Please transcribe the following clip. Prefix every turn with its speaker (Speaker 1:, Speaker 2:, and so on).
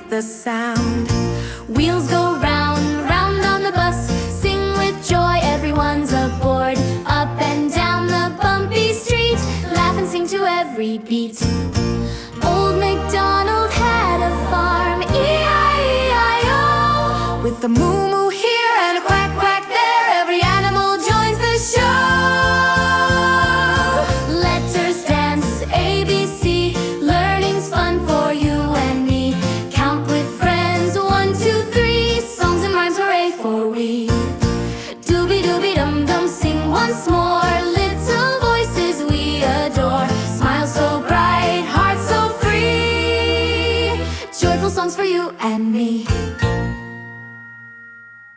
Speaker 1: the sound. Wheels go round, round on the bus. Sing with joy, everyone's aboard. Up and down the bumpy street, laugh and sing to every beat. Old MacDonald had a farm, E-I-E-I-O. With the moo-moo here and a quack-quack there, every animal joins the show. Letters dance, ABC, learning's fun for you and me. Count with friends, 1, 2, 3, songs and rhymes, hooray for we. Doobie-doobie-dum-dum, sing once more. Little voices we adore, smile so bright, heart so free. Joyful songs for you and me.